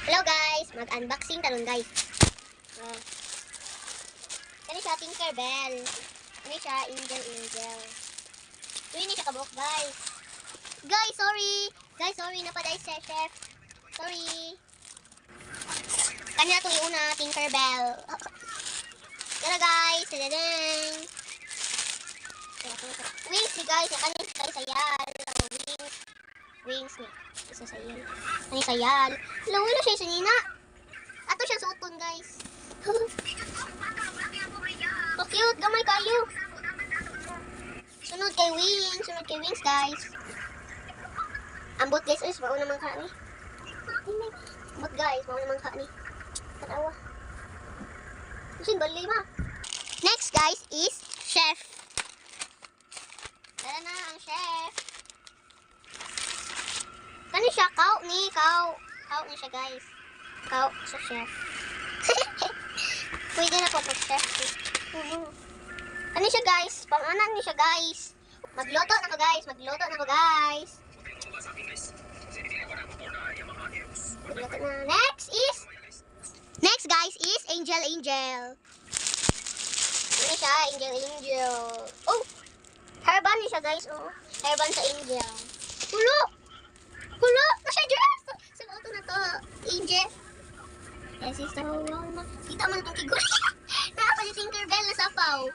Hello guys, mag-unboxing talon guys. Kani siya Tinkerbell. Kani siya Angel. Ini siya kabuk guys. Guys, sorry napaday si chef. Sorry. Kanya to yung una Tinkerbell. Tara guys, tadadang. Wings ni guys, kani guys sayal. Wings ni. Isa sayal. Kani sayal. Lawilo siya sa nina. Ato siya suoton guys. So cute, gamay kayo. Sunod kay Wings guys. Ambot guys, is mao naman ka ni. Ambot guys, mao naman ka ni. Katawa. Kusin bali ma. Next guys is chef. Tara na ang chef. Kani siya kau ni siya guys. Kau sa chef. Pwede na po po chef. Ano siya guys? Pang-anan niya siya guys. Magluto na ko guys. Magluto na. Next guys is Angel. Ano siya? Angel. Oh! Hairband niya siya guys. Oh. Hairband sa Angel. Hulo! Na siya dress! Sa auto na to. Angel. Yes, is the wrong. Kita man itong kigur. Nakapa si Tinkerbell na sapaw.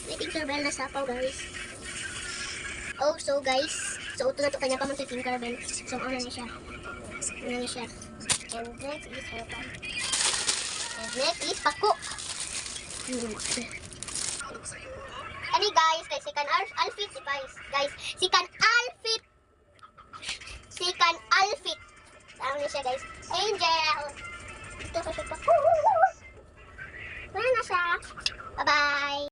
May Tinkerbell na sapaw guys. Oh, so guys. So, ito na to kanya pa man si Tinkerbell. So, ano na siya. And next is hairband. And next is pako. Ani guys, kay si kan Alfit si guys. Guys, si kan Alfit. Ano na siya guys? Angel. Ito sa siya pako. Wala na siya. Bye-bye.